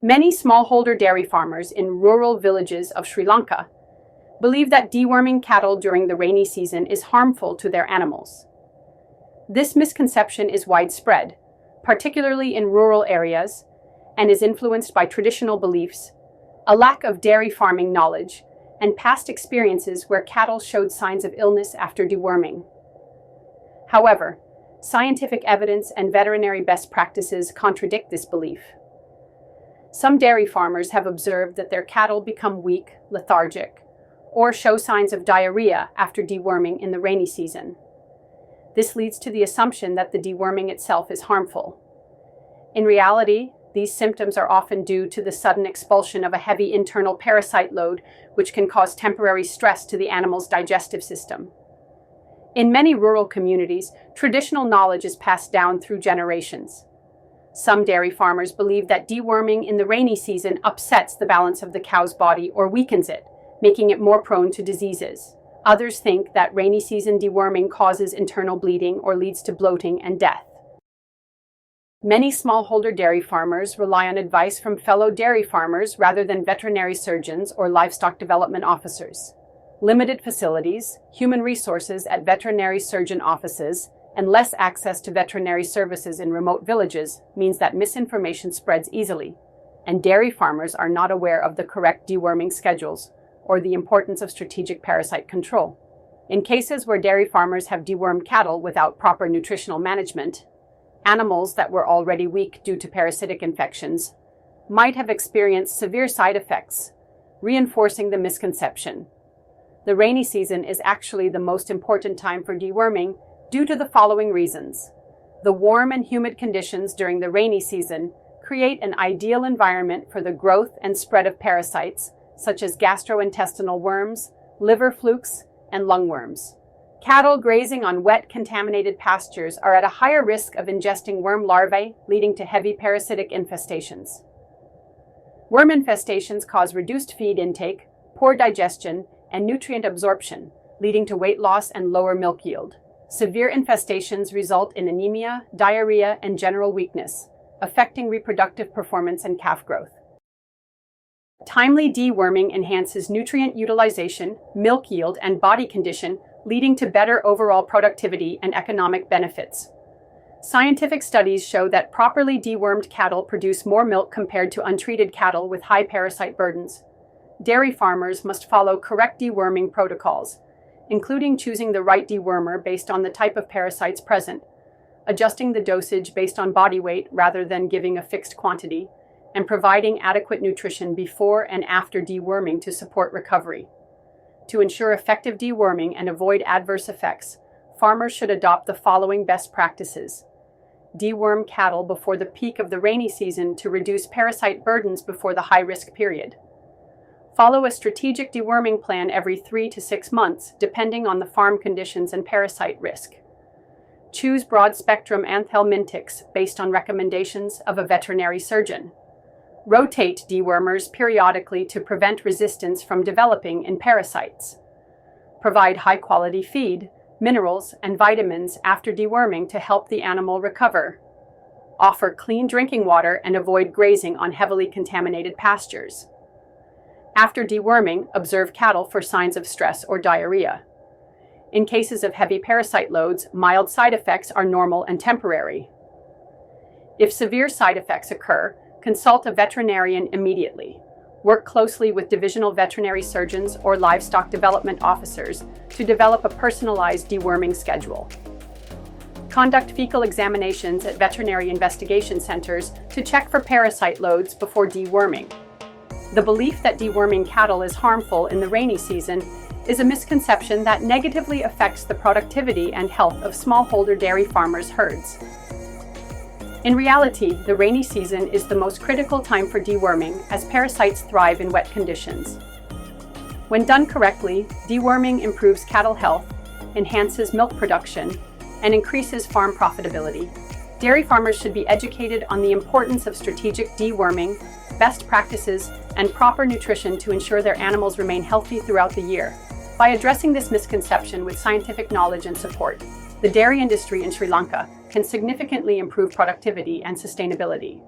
Many smallholder dairy farmers in rural villages of Sri Lanka believe that deworming cattle during the rainy season is harmful to their animals. This misconception is widespread, particularly in rural areas, and is influenced by traditional beliefs, a lack of dairy farming knowledge, and past experiences where cattle showed signs of illness after deworming. However, scientific evidence and veterinary best practices contradict this belief. Some dairy farmers have observed that their cattle become weak, lethargic, or show signs of diarrhea after deworming in the rainy season. This leads to the assumption that the deworming itself is harmful. In reality, these symptoms are often due to the sudden expulsion of a heavy internal parasite load, which can cause temporary stress to the animal's digestive system. In many rural communities, traditional knowledge is passed down through generations. Some dairy farmers believe that deworming in the rainy season upsets the balance of the cow's body or weakens it, making it more prone to diseases. Others think that rainy season deworming causes internal bleeding or leads to bloating and death. Many smallholder dairy farmers rely on advice from fellow dairy farmers rather than veterinary surgeons or livestock development officers. Limited facilities, human resources at veterinary surgeon offices, and less access to veterinary services in remote villages means that misinformation spreads easily, and dairy farmers are not aware of the correct deworming schedules or the importance of strategic parasite control. In cases where dairy farmers have dewormed cattle without proper nutritional management, animals that were already weak due to parasitic infections might have experienced severe side effects, reinforcing the misconception. The rainy season is actually the most important time for deworming due to the following reasons. The warm and humid conditions during the rainy season create an ideal environment for the growth and spread of parasites such as gastrointestinal worms, liver flukes, and lungworms. Cattle grazing on wet, contaminated pastures are at a higher risk of ingesting worm larvae, leading to heavy parasitic infestations. Worm infestations cause reduced feed intake, poor digestion, and nutrient absorption, leading to weight loss and lower milk yield. Severe infestations result in anemia, diarrhea, and general weakness, affecting reproductive performance and calf growth. Timely deworming enhances nutrient utilization, milk yield, and body condition, leading to better overall productivity and economic benefits. Scientific studies show that properly dewormed cattle produce more milk compared to untreated cattle with high parasite burdens. Dairy farmers must follow correct deworming protocols, including choosing the right dewormer based on the type of parasites present, adjusting the dosage based on body weight rather than giving a fixed quantity, and providing adequate nutrition before and after deworming to support recovery. To ensure effective deworming and avoid adverse effects, farmers should adopt the following best practices. Deworm cattle before the peak of the rainy season to reduce parasite burdens before the high-risk period. Follow a strategic deworming plan every 3 to 6 months, depending on the farm conditions and parasite risk. Choose broad-spectrum anthelmintics based on recommendations of a veterinary surgeon. Rotate dewormers periodically to prevent resistance from developing in parasites. Provide high-quality feed, minerals, and vitamins after deworming to help the animal recover. Offer clean drinking water and avoid grazing on heavily contaminated pastures. After deworming, observe cattle for signs of stress or diarrhea. In cases of heavy parasite loads, mild side effects are normal and temporary. If severe side effects occur, consult a veterinarian immediately. Work closely with divisional veterinary surgeons or livestock development officers to develop a personalized deworming schedule. Conduct fecal examinations at veterinary investigation centers to check for parasite loads before deworming. The belief that deworming cattle is harmful in the rainy season is a misconception that negatively affects the productivity and health of smallholder dairy farmers' herds. In reality, the rainy season is the most critical time for deworming as parasites thrive in wet conditions. When done correctly, deworming improves cattle health, enhances milk production, and increases farm profitability. Dairy farmers should be educated on the importance of strategic deworming, best practices, and proper nutrition to ensure their animals remain healthy throughout the year. By addressing this misconception with scientific knowledge and support, the dairy industry in Sri Lanka can significantly improve productivity and sustainability.